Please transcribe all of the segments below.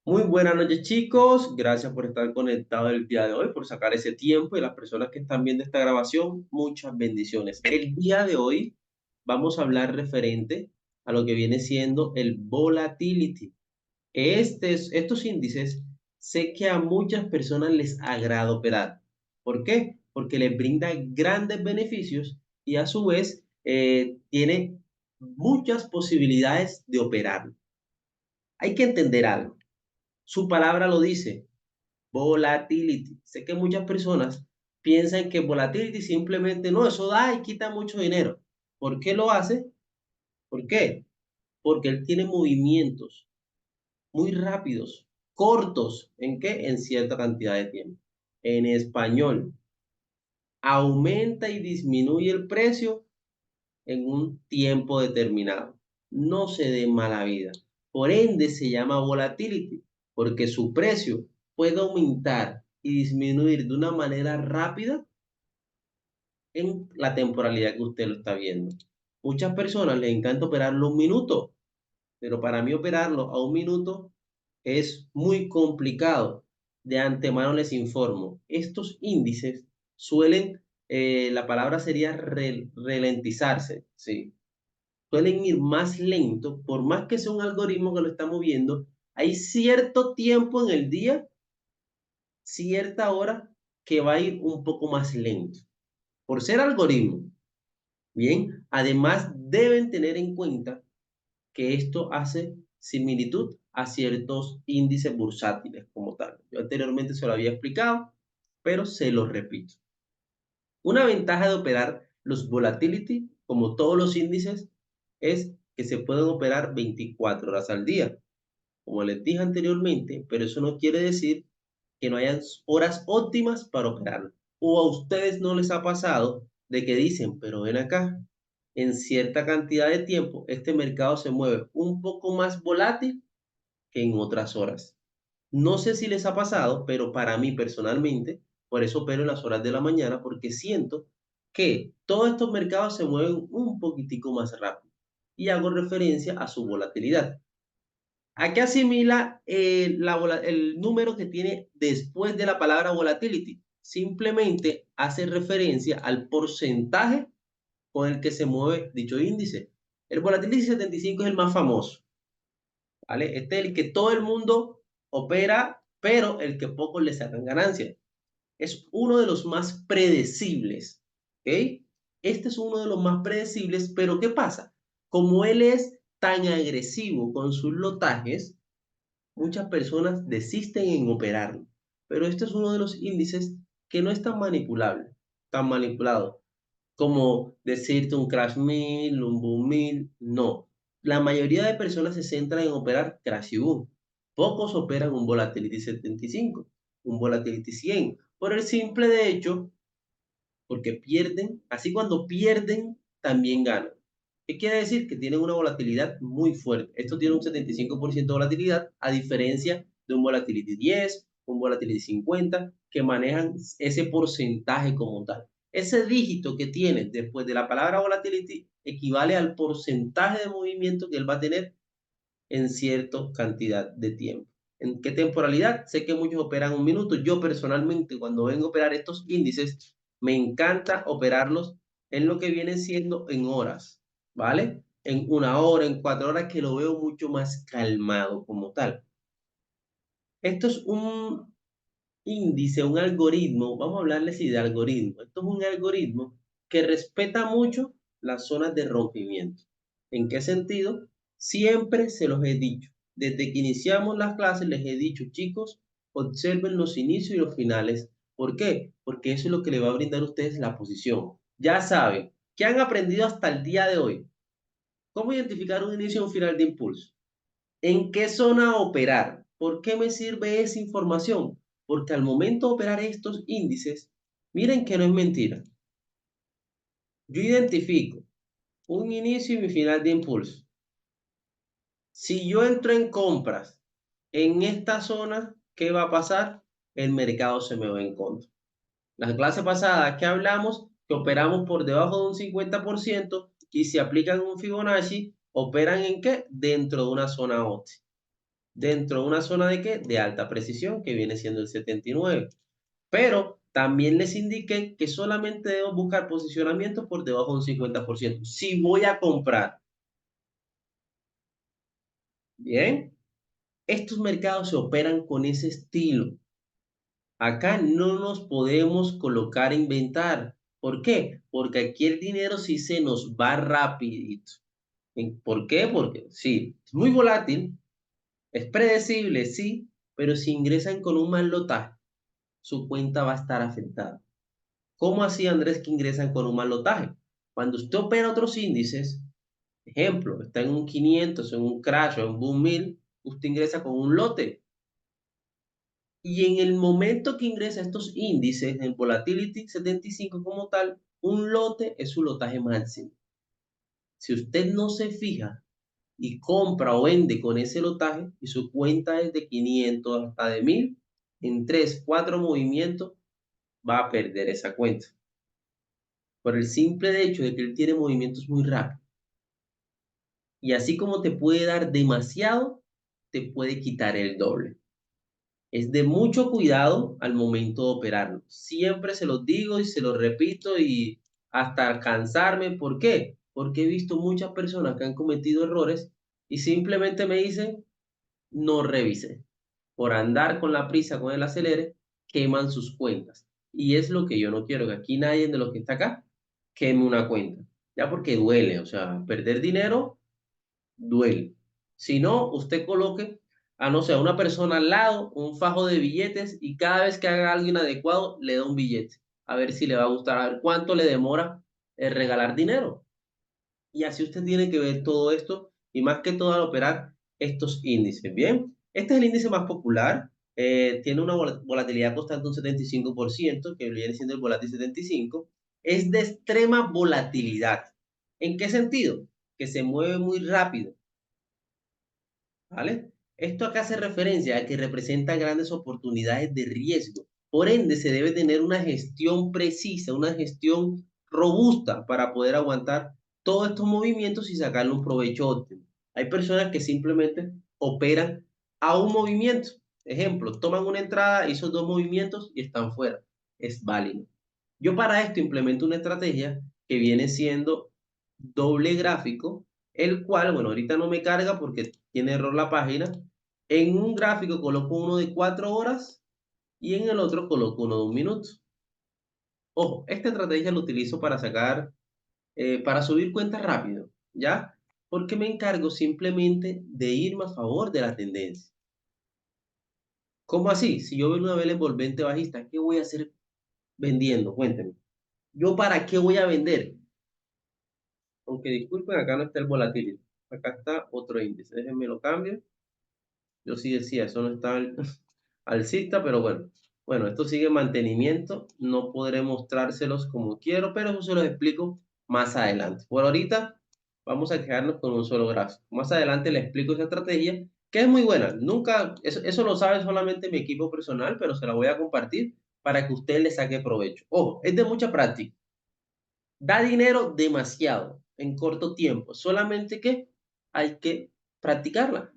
Muy buenas noches, chicos. Gracias por estar conectados el día de hoy, por sacar ese tiempo y las personas que están viendo esta grabación, muchas bendiciones. El día de hoy vamos a hablar referente a lo que viene siendo el volatility. Estos índices sé que a muchas personas les agrada operar. ¿Por qué? Porque les brinda grandes beneficios y a su vez tiene muchas posibilidades de operar. Hay que entender algo. Su palabra lo dice. Volatility. Sé que muchas personas piensan que volatility simplemente no, eso da y quita mucho dinero. ¿Por qué lo hace? ¿Por qué? Porque él tiene movimientos muy rápidos, cortos. ¿En qué? En cierta cantidad de tiempo. En español, aumenta y disminuye el precio en un tiempo determinado. No se dé mala vida. Por ende se llama volatility, porque su precio puede aumentar y disminuir de una manera rápida en la temporalidad que usted lo está viendo. Muchas personas les encanta operarlo un minuto, pero para mí operarlo a un minuto es muy complicado. De antemano les informo, estos índices suelen, la palabra sería ralentizarse, ¿sí? Suelen ir más lento, por más que sea un algoritmo que lo está moviendo, hay cierto tiempo en el día, cierta hora, que va a ir un poco más lento. Por ser algoritmo, bien, además deben tener en cuenta que esto hace similitud a ciertos índices bursátiles como tal. Yo anteriormente se lo había explicado, pero se lo repito. Una ventaja de operar los volatility, como todos los índices, es que se pueden operar 24 horas al día, como les dije anteriormente, pero eso no quiere decir que no hayan horas óptimas para operar. O a ustedes no les ha pasado de que dicen, pero ven acá, en cierta cantidad de tiempo este mercado se mueve un poco más volátil que en otras horas. No sé si les ha pasado, pero para mí personalmente, por eso opero en las horas de la mañana, porque siento que todos estos mercados se mueven un poquitico más rápido y hago referencia a su volatilidad. ¿A qué asimila el número que tiene después de la palabra volatility? Simplemente hace referencia al porcentaje con el que se mueve dicho índice. El volatility 75 es el más famoso, ¿vale? Este es el que todo el mundo opera, pero el que pocos le sacan ganancia. Es uno de los más predecibles, ¿ok? Este es uno de los más predecibles, pero ¿qué pasa? Como él es tan agresivo con sus lotajes, muchas personas desisten en operarlo. Pero este es uno de los índices que no es tan manipulable, tan manipulado como decirte un crash 1000, un boom 1000, no. La mayoría de personas se centran en operar crash y boom. Pocos operan un volatility 75, un volatility 100, por el simple de hecho, porque pierden, así cuando pierden, también ganan. ¿Qué quiere decir? Que tienen una volatilidad muy fuerte. Esto tiene un 75% de volatilidad, a diferencia de un volatility 10, un volatility 50, que manejan ese porcentaje como tal. Ese dígito que tiene después de la palabra volatility equivale al porcentaje de movimiento que él va a tener en cierta cantidad de tiempo. ¿En qué temporalidad? Sé que muchos operan un minuto. Yo personalmente, cuando vengo a operar estos índices, me encanta operarlos en lo que viene siendo en horas, ¿vale? En una hora, en 4 horas, que lo veo mucho más calmado como tal. Esto es un índice, un algoritmo, vamos a hablarle así de algoritmo. Esto es un algoritmo que respeta mucho las zonas de rompimiento. ¿En qué sentido? Siempre se los he dicho. Desde que iniciamos las clases les he dicho, chicos, observen los inicios y los finales. ¿Por qué? Porque eso es lo que le va a brindar a ustedes la posición. Ya saben, ¿qué han aprendido hasta el día de hoy? ¿Cómo identificar un inicio y un final de impulso? ¿En qué zona operar? ¿Por qué me sirve esa información? Porque al momento de operar estos índices, miren que no es mentira. Yo identifico un inicio y mi final de impulso. Si yo entro en compras en esta zona, ¿qué va a pasar? El mercado se me va en contra. La clase pasada que hablamos, que operamos por debajo de un 50% y si aplican un Fibonacci, ¿operan en qué? Dentro de una zona óptima. dentro de una zona de ¿qué? De alta precisión, que viene siendo el 79. Pero también les indiqué que solamente debo buscar posicionamiento por debajo de un 50%. Si voy a comprar, bien, estos mercados se operan con ese estilo. Acá no nos podemos colocar a inventar. ¿Por qué? Porque aquí el dinero sí se nos va rapidito. ¿Por qué? Porque sí, es muy volátil, es predecible, sí, pero si ingresan con un mal lotaje, su cuenta va a estar afectada. ¿Cómo así, Andrés, que ingresan con un mal lotaje? Cuando usted opera otros índices, ejemplo, está en un 500, en un crash o en un boom 1000, usted ingresa con un lote. Y en el momento que ingresa estos índices, en Volatility 75 como tal, un lote es su lotaje máximo. Si usted no se fija y compra o vende con ese lotaje y su cuenta es de 500 hasta de 1000, en 3, 4 movimientos va a perder esa cuenta. Por el simple hecho de que él tiene movimientos muy rápidos. Y así como te puede dar demasiado, te puede quitar el doble. Es de mucho cuidado al momento de operarlo. Siempre se los digo y se los repito y hasta cansarme. ¿Por qué? Porque he visto muchas personas que han cometido errores y simplemente me dicen, no revise. Por andar con la prisa, con el acelere, queman sus cuentas. Y es lo que yo no quiero, que aquí nadie de los que está acá queme una cuenta. Ya porque duele, o sea, perder dinero duele. Si no, usted coloque a no sé, a una persona al lado, un fajo de billetes y cada vez que haga algo inadecuado le da un billete. A ver si le va a gustar, a ver cuánto le demora regalar dinero. Y así usted tiene que ver todo esto y más que todo al operar estos índices. Bien, este es el índice más popular. Tiene una volatilidad constante de un 75%, que viene siendo el volátil 75. Es de extrema volatilidad. ¿En qué sentido? Que se mueve muy rápido. ¿Vale? Esto acá hace referencia a que representa grandes oportunidades de riesgo. Por ende, se debe tener una gestión precisa, una gestión robusta para poder aguantar todos estos movimientos y sacarle un provecho óptimo. Hay personas que simplemente operan a un movimiento. Ejemplo, toman una entrada, hizo dos movimientos y están fuera. Es válido. Yo para esto implemento una estrategia que viene siendo doble gráfico, el cual, bueno, ahorita no me carga porque tiene error la página. En un gráfico coloco uno de 4 horas y en el otro coloco uno de 1 minuto. Ojo, esta estrategia la utilizo para sacar, para subir cuentas rápido, ¿ya? Porque me encargo simplemente de irme a favor de la tendencia. ¿Cómo así? Si yo veo una vela envolvente bajista, ¿qué voy a hacer vendiendo? Cuéntenme. ¿Yo para qué voy a vender? Aunque disculpen, acá no está el volatility. Acá está otro índice. Déjenme lo cambio. Yo sí decía, eso no está alcista, pero bueno. Bueno, esto sigue en mantenimiento. No podré mostrárselos como quiero, pero eso se los explico más adelante. Por ahorita vamos a quedarnos con un solo gráfico. Más adelante les explico esa estrategia, que es muy buena. Nunca, eso lo sabe solamente mi equipo personal, pero se la voy a compartir para que usted le saque provecho. Ojo, es de mucha práctica. Da dinero demasiado en corto tiempo, solamente que hay que practicarla.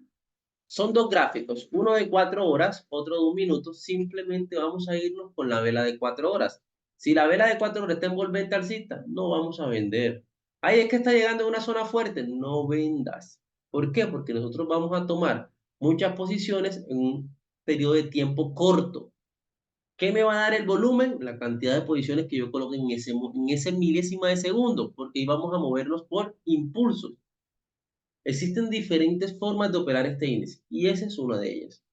Son dos gráficos, uno de 4 horas, otro de 1 minuto. Simplemente vamos a irnos con la vela de 4 horas. Si la vela de 4 horas está envolvente alcista, no vamos a vender. Ahí es que está llegando a una zona fuerte, no vendas. ¿Por qué? Porque nosotros vamos a tomar muchas posiciones en un periodo de tiempo corto. ¿Qué me va a dar el volumen? La cantidad de posiciones que yo coloque en ese milésima de segundo, porque íbamos a movernos por impulsos. Existen diferentes formas de operar este índice y esa es una de ellas.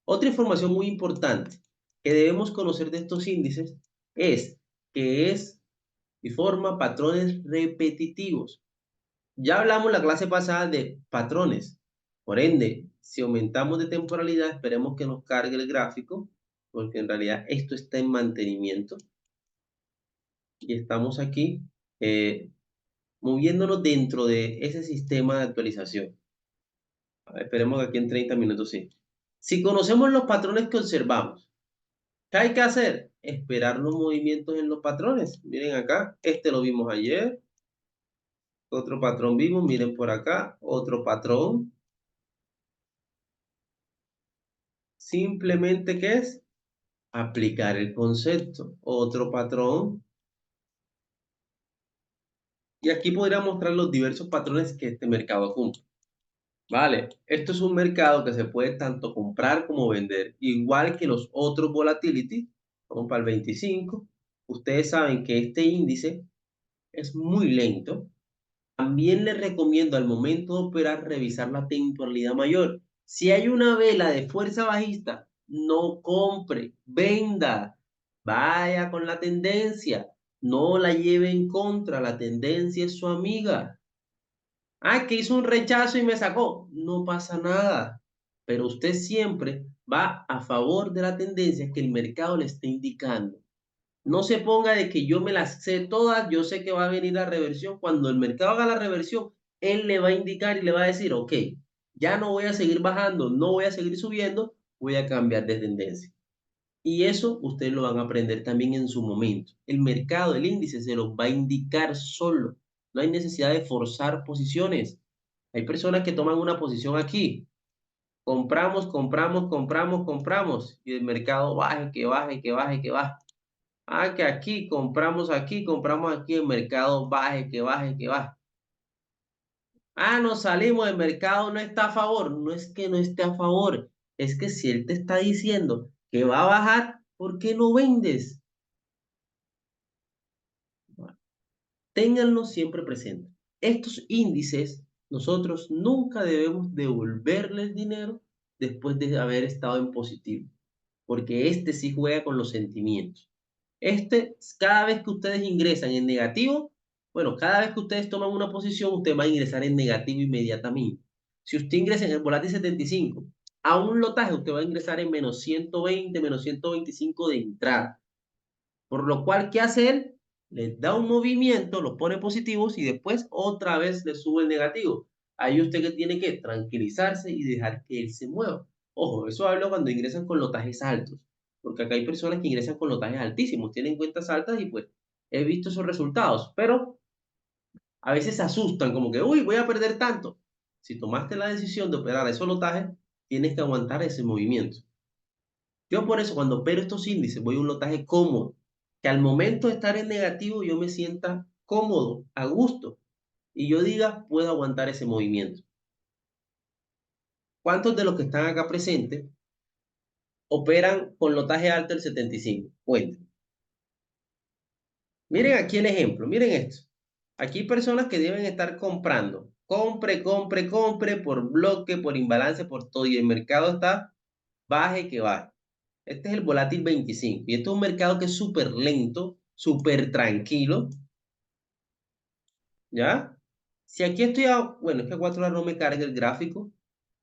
Otra información muy importante que debemos conocer de estos índices es que es y forma patrones repetitivos. Ya hablamos la clase pasada de patrones. Por ende, si aumentamos de temporalidad, esperemos que nos cargue el gráfico, porque en realidad esto está en mantenimiento y estamos aquí eh, moviéndonos dentro de ese sistema de actualización. Esperemos que aquí en 30 minutos sí. Si conocemos los patrones que observamos, ¿qué hay que hacer? Esperar los movimientos en los patrones. Miren acá, este lo vimos ayer, otro patrón vimos, miren por acá, otro patrón. Simplemente, ¿qué es? Aplicar el concepto. Otro patrón. Y aquí podría mostrar los diversos patrones que este mercado cumple. Vale, esto es un mercado que se puede tanto comprar como vender, igual que los otros volatility, como para el 25. Ustedes saben que este índice es muy lento. También les recomiendo al momento de operar revisar la temporalidad mayor. Si hay una vela de fuerza bajista, no compre, venda, vaya con la tendencia, no la lleve en contra, la tendencia es su amiga. Ah, que hizo un rechazo y me sacó. No pasa nada. Pero usted siempre va a favor de la tendencia que el mercado le esté indicando. No se ponga de que yo me las sé todas, yo sé que va a venir la reversión. Cuando el mercado haga la reversión, él le va a indicar y le va a decir, ok, ya no voy a seguir bajando, no voy a seguir subiendo, voy a cambiar de tendencia. Y eso ustedes lo van a aprender también en su momento. El mercado, el índice, se los va a indicar solo. No hay necesidad de forzar posiciones. Hay personas que toman una posición aquí. Compramos, compramos, compramos, compramos. Y el mercado baje, que baje, que baje, que baje. Ah, que aquí, compramos aquí, el mercado baje, que baje, que baje. Ah, nos salimos, el mercado no está a favor. No es que no esté a favor. Es que si él te está diciendo que va a bajar, ¿por qué no vendes? Ténganlo siempre presente. Estos índices, nosotros nunca debemos devolverle el dinero después de haber estado en positivo, porque este sí juega con los sentimientos. Este, cada vez que ustedes ingresan en negativo, bueno, cada vez que ustedes toman una posición, usted va a ingresar en negativo inmediatamente. Si usted ingresa en el volátil 75, a un lotaje, usted va a ingresar en menos 120, menos 125 de entrada. Por lo cual, ¿qué hace él? Les da un movimiento, los pone positivos y después otra vez le sube el negativo. Ahí usted que tiene que tranquilizarse y dejar que él se mueva. Ojo, eso hablo cuando ingresan con lotajes altos, porque acá hay personas que ingresan con lotajes altísimos, tienen cuentas altas y pues he visto esos resultados, pero a veces se asustan como que, uy, voy a perder tanto. Si tomaste la decisión de operar esos lotajes, tienes que aguantar ese movimiento. Yo por eso cuando opero estos índices voy a un lotaje cómodo, que al momento de estar en negativo yo me sienta cómodo, a gusto, y yo diga, puedo aguantar ese movimiento. ¿Cuántos de los que están acá presentes operan con lotaje alto el 75? Cuenten. Miren aquí el ejemplo, miren esto. Aquí hay personas que deben estar comprando. Compre, compre, compre por bloque, por imbalance, por todo. Y el mercado está baje que baje. Este es el volátil 25. Y este es un mercado que es súper lento, súper tranquilo. ¿Ya? Si aquí estoy bueno, es que a 4 horas no me carga el gráfico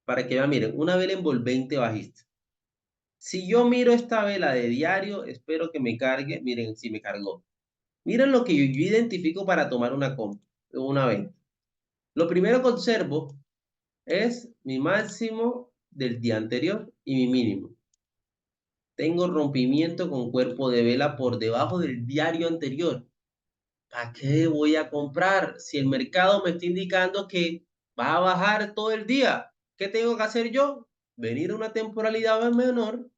para que vean, miren, una vela envolvente bajista. Si yo miro esta vela de diario, espero que me cargue, miren, si me cargó. Miren lo que yo identifico para tomar una compra, una venta. Lo primero que observo es mi máximo del día anterior y mi mínimo. Tengo rompimiento con cuerpo de vela por debajo del diario anterior. ¿Para qué voy a comprar si el mercado me está indicando que va a bajar todo el día? ¿Qué tengo que hacer yo? Venir a una temporalidad menor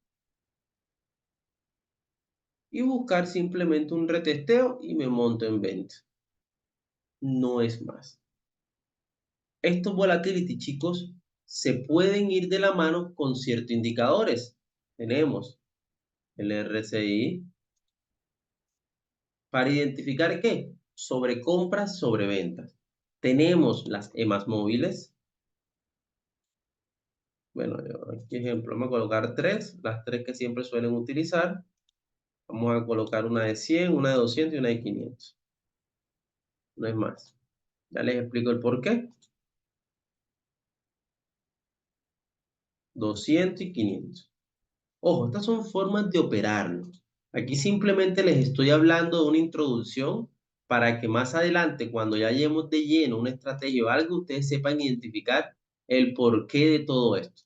y buscar simplemente un retesteo y me monto en venta. No es más. Estos volatility, chicos, se pueden ir de la mano con ciertos indicadores. Tenemos el RSI para identificar qué, sobre compras, sobre ventas. Tenemos las EMAs móviles. Bueno, aquí ejemplo, vamos a colocar tres, las tres que siempre suelen utilizar. Vamos a colocar una de 100, una de 200 y una de 500. No es más. Ya les explico el por qué. 200 y 500. Ojo, estas son formas de operarlo. Aquí simplemente les estoy hablando de una introducción para que más adelante, cuando ya lleguemos de lleno una estrategia o algo, ustedes sepan identificar el porqué de todo esto.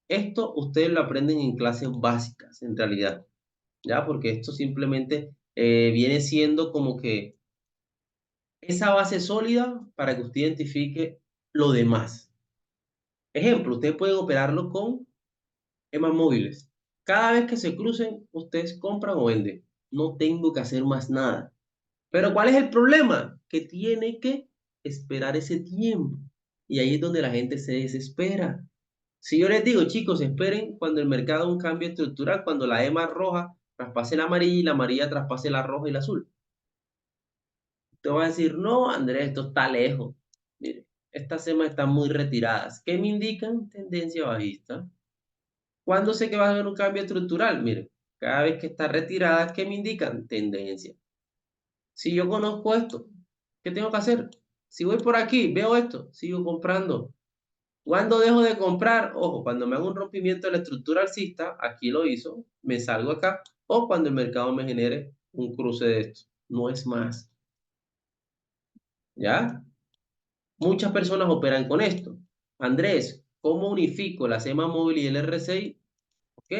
Esto ustedes lo aprenden en clases básicas, en realidad, ¿ya? Porque esto simplemente viene siendo como que esa base sólida para que usted identifique lo demás. Ejemplo, ustedes pueden operarlo con EMA móviles. Cada vez que se crucen, ustedes compran o venden. No tengo que hacer más nada. Pero ¿cuál es el problema? Que tiene que esperar ese tiempo. Y ahí es donde la gente se desespera. Si yo les digo, chicos, esperen cuando el mercado haga un cambio estructural, cuando la EMA roja traspase la amarilla y la amarilla traspase la roja y la azul. Te voy a decir, no, Andrés, esto está lejos. Mire, estas EMA están muy retiradas. ¿Qué me indican? Tendencia bajista. ¿Cuándo sé que va a haber un cambio estructural? Mire, cada vez que está retirada, ¿qué me indican? Tendencia. Si yo conozco esto, ¿qué tengo que hacer? Si voy por aquí, veo esto, sigo comprando. ¿Cuándo dejo de comprar? Ojo, cuando me hago un rompimiento de la estructura alcista, aquí lo hizo, me salgo acá, o cuando el mercado me genere un cruce de esto. No es más, ¿ya? Muchas personas operan con esto. Andrés, ¿cómo unifico la SEMA móvil y el RSI? Ok,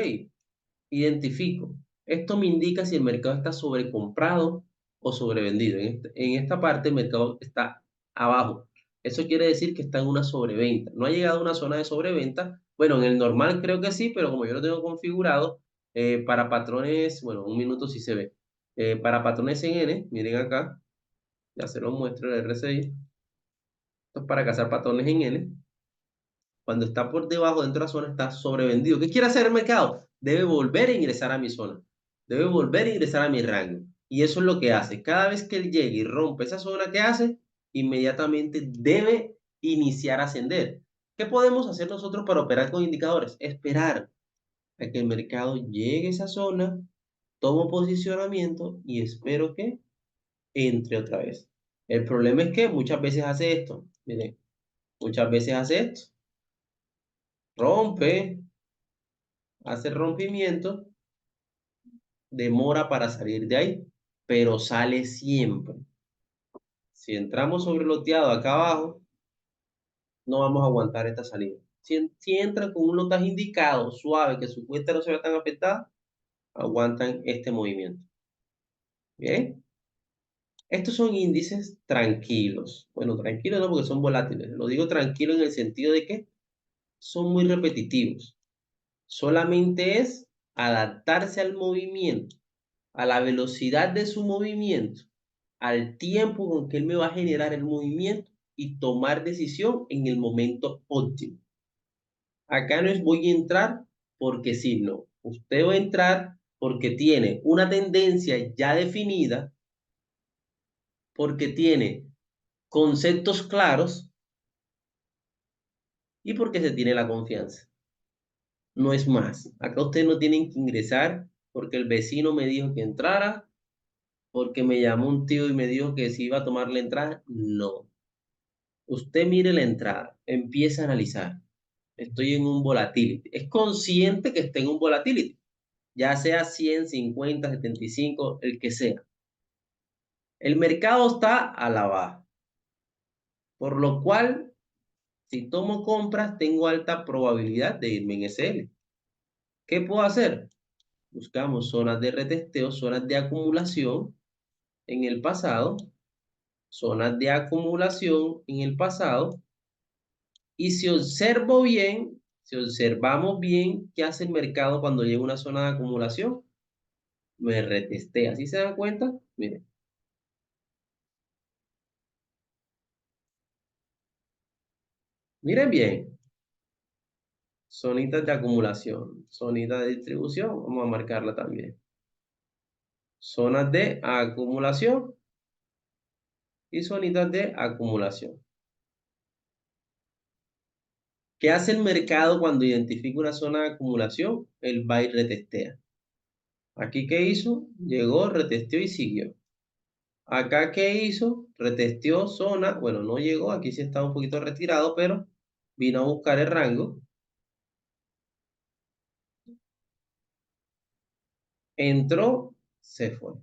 identifico. Esto me indica si el mercado está sobrecomprado o sobrevendido. En esta parte el mercado está abajo. Eso quiere decir que está en una sobreventa. No ha llegado a una zona de sobreventa. Bueno, en el normal creo que sí, pero como yo lo tengo configurado, para patrones, bueno, un minuto sí se ve. Para patrones en N, miren acá, ya se los muestro el RSI. Esto es para cazar patrones en N. Cuando está por debajo dentro de la zona está sobrevendido. ¿Qué quiere hacer el mercado? Debe volver a ingresar a mi zona. Debe volver a ingresar a mi rango. Y eso es lo que hace. Cada vez que él llegue y rompe esa zona, ¿qué hace? Inmediatamente debe iniciar a ascender. ¿Qué podemos hacer nosotros para operar con indicadores? Esperar a que el mercado llegue a esa zona, tomo posicionamiento y espero que entre otra vez. El problema es que muchas veces hace esto. Miren, muchas veces hace esto. Rompe, hace rompimiento, demora para salir de ahí, pero sale siempre. Si entramos sobre loteado acá abajo, no vamos a aguantar esta salida. Si entran con un lotaje indicado, suave, que su cuenta no se vea tan afectada, aguantan este movimiento. ¿Bien? Estos son índices tranquilos. Bueno, tranquilos no porque son volátiles. Lo digo tranquilo en el sentido de que son muy repetitivos. Solamente es adaptarse al movimiento, a la velocidad de su movimiento, al tiempo con que él me va a generar el movimiento y tomar decisión en el momento óptimo. Acá no es voy a entrar porque sí, no. Usted va a entrar porque tiene una tendencia ya definida, porque tiene conceptos claros y porque se tiene la confianza. No es más. Acá ustedes no tienen que ingresar porque el vecino me dijo que entrara, porque me llamó un tío y me dijo que si iba a tomar la entrada. No. Usted mire la entrada, empieza a analizar. Estoy en un volatility. Es consciente que esté en un volatility, ya sea 100, 50, 75, el que sea. El mercado está a la baja, por lo cual, si tomo compras, tengo alta probabilidad de irme en SL. ¿Qué puedo hacer? Buscamos zonas de retesteo, zonas de acumulación en el pasado, zonas de acumulación en el pasado. Y si observo bien, si observamos bien, ¿qué hace el mercado cuando llega a una zona de acumulación? Me retestea. ¿Sí se dan cuenta? Miren, miren bien. Zonitas de acumulación, zonitas de distribución, vamos a marcarla también. Zonas de acumulación y zonitas de acumulación. ¿Qué hace el mercado cuando identifica una zona de acumulación? Él va y retestea. Aquí, ¿qué hizo? Llegó, retesteó y siguió. Acá, ¿qué hizo? Retesteó zona, bueno, no llegó, aquí sí está un poquito retirado, pero vino a buscar el rango, entró, se fue.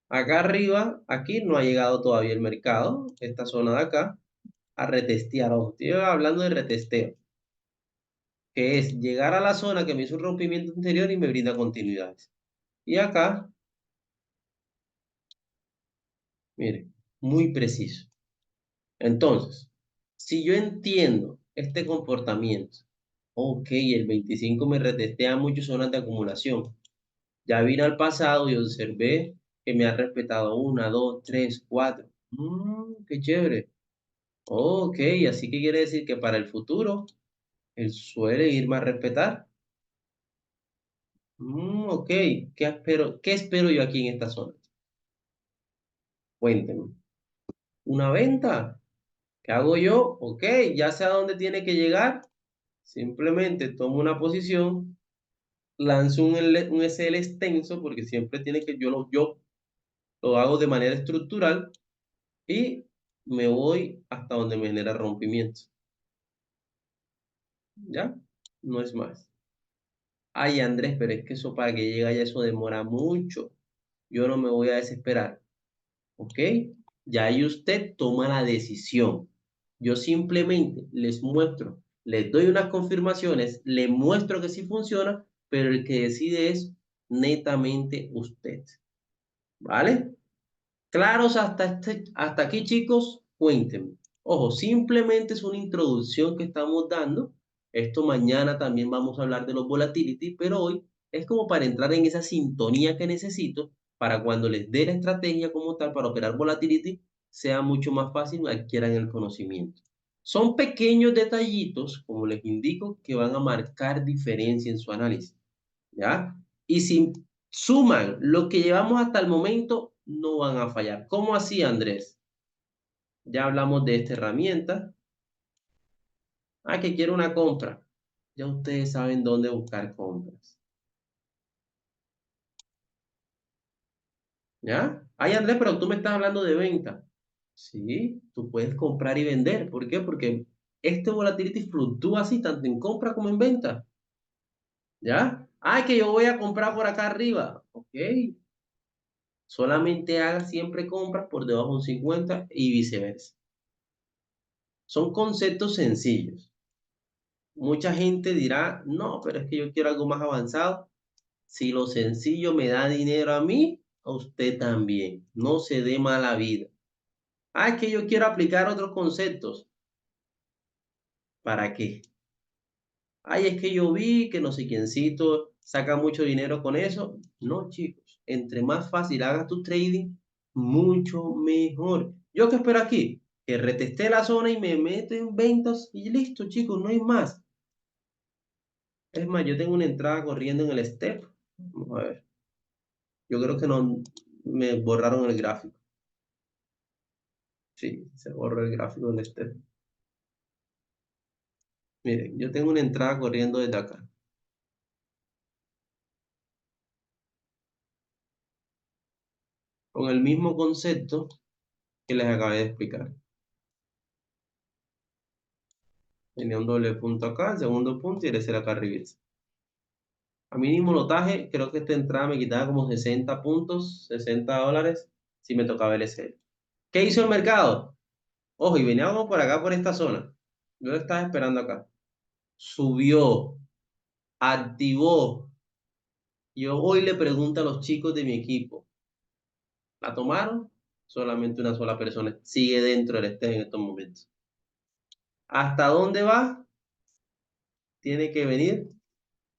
Acá arriba, aquí no ha llegado todavía el mercado, esta zona de acá, a retestear. Ojo, estoy hablando de retesteo, que es llegar a la zona que me hizo un rompimiento anterior y me brinda continuidades. Y acá, mire, muy preciso. Entonces, si yo entiendo este comportamiento, Ok, el 25 me retestea muchas zonas de acumulación. Ya vine al pasado y observé que me ha respetado una, dos, tres, cuatro. Qué chévere. Ok, así que quiere decir que para el futuro él suele irme a respetar. Ok, qué espero yo aquí en esta zona? Cuéntenme. ¿Una venta? ¿Qué hago yo? Ok, ya sé a dónde tiene que llegar. Simplemente tomo una posición, lanzo un SL extenso, porque siempre tiene que, yo lo hago de manera estructural y me voy hasta donde me genera rompimiento. ¿Ya? No es más. Ay, Andrés, pero es que eso para que llegue allá, eso demora mucho. Yo no me voy a desesperar. ¿Ok? Ya ahí usted toma la decisión. Yo simplemente les muestro, les doy unas confirmaciones, les muestro que sí funciona, pero el que decide es netamente usted. ¿Vale? Claros hasta aquí, chicos, cuéntenme. Ojo, simplemente es una introducción que estamos dando. Esto mañana también vamos a hablar de los volatility, pero hoy es como para entrar en esa sintonía que necesito para cuando les dé la estrategia como tal para operar volatility, sea mucho más fácil y adquieran el conocimiento. Son pequeños detallitos, como les indico, que van a marcar diferencia en su análisis. ¿Ya? Y si suman lo que llevamos hasta el momento, no van a fallar. ¿Cómo así, Andrés? Ya hablamos de esta herramienta. Ah, que quiero una compra. Ya ustedes saben dónde buscar compras. ¿Ya? Ay, Andrés, pero tú me estás hablando de venta. Sí, tú puedes comprar y vender. ¿Por qué? Porque este volatility fluctúa así, tanto en compra como en venta. ¿Ya? Ay, que yo voy a comprar por acá arriba. Ok. Solamente haga siempre compras por debajo de un 50 y viceversa. Son conceptos sencillos. Mucha gente dirá, no, pero es que yo quiero algo más avanzado. Si lo sencillo me da dinero a mí, a usted también. No se dé mala vida. Ah, es que yo quiero aplicar otros conceptos. ¿Para qué? Ay, es que yo vi que no sé quiéncito saca mucho dinero con eso. No, chicos. Entre más fácil hagas tu trading, mucho mejor. ¿Yo qué espero aquí? Que retesté la zona y me meto en ventas y listo, chicos, no hay más. Es más, yo tengo una entrada corriendo en el step. Vamos a ver. Yo creo que no me borraron el gráfico. Sí, se borró el gráfico del step. Miren, yo tengo una entrada corriendo desde acá, con el mismo concepto que les acabé de explicar. Tenía un doble punto acá, el segundo punto y el ser acá arriba. A mínimo lotaje, creo que esta entrada me quitaba como 60 puntos, $60, si me tocaba el SL. ¿Qué hizo el mercado? Ojo, y veníamos por acá, por esta zona. Yo lo estaba esperando acá. Subió, activó. Yo hoy le pregunto a los chicos de mi equipo, ¿la tomaron? Solamente una sola persona sigue dentro del step en estos momentos. ¿Hasta dónde va? Tiene que venir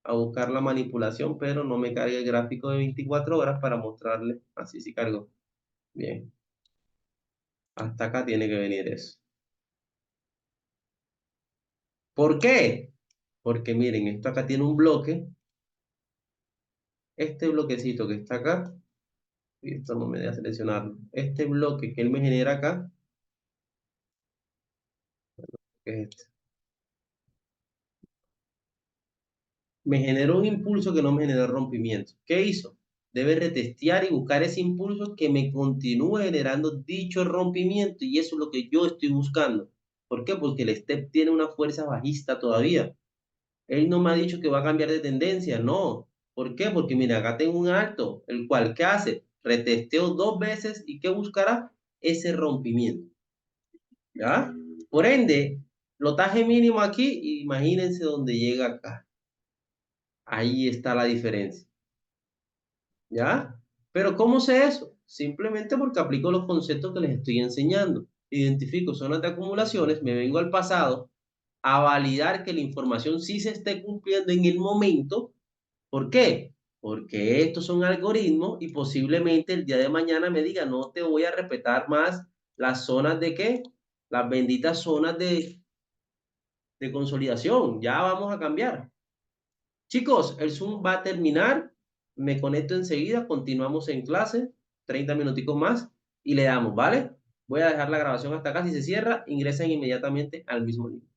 a buscar la manipulación, pero no me cargue el gráfico de 24 horas para mostrarle. Así sí cargo. Bien, hasta acá tiene que venir eso. ¿Por qué? Porque miren, esto acá tiene un bloque. Este bloquecito que está acá, y esto no me deja seleccionarlo. Este bloque que él me genera acá, que es este, me generó un impulso que no me generó rompimiento. ¿Qué hizo? Debe retestear y buscar ese impulso que me continúe generando dicho rompimiento y eso es lo que yo estoy buscando. ¿Por qué? Porque el step tiene una fuerza bajista todavía. Él no me ha dicho que va a cambiar de tendencia, no. ¿Por qué? Porque mira, acá tengo un alto, el cual, ¿qué hace? Retesteo dos veces y ¿qué buscará? Ese rompimiento. ¿Ya? Por ende, lotaje mínimo aquí, imagínense dónde llega acá. Ahí está la diferencia. ¿Ya? Pero ¿cómo sé eso? Simplemente porque aplico los conceptos que les estoy enseñando. Identifico zonas de acumulaciones, me vengo al pasado, a validar que la información sí se esté cumpliendo en el momento. ¿Por qué? Porque estos son algoritmos y posiblemente el día de mañana me diga, no te voy a respetar más las zonas de qué, las benditas zonas de consolidación. Ya vamos a cambiar. Chicos, el Zoom va a terminar. Me conecto enseguida. Continuamos en clase. 30 minuticos más y le damos, ¿vale? Voy a dejar la grabación hasta acá. Si se cierra, ingresen inmediatamente al mismo link.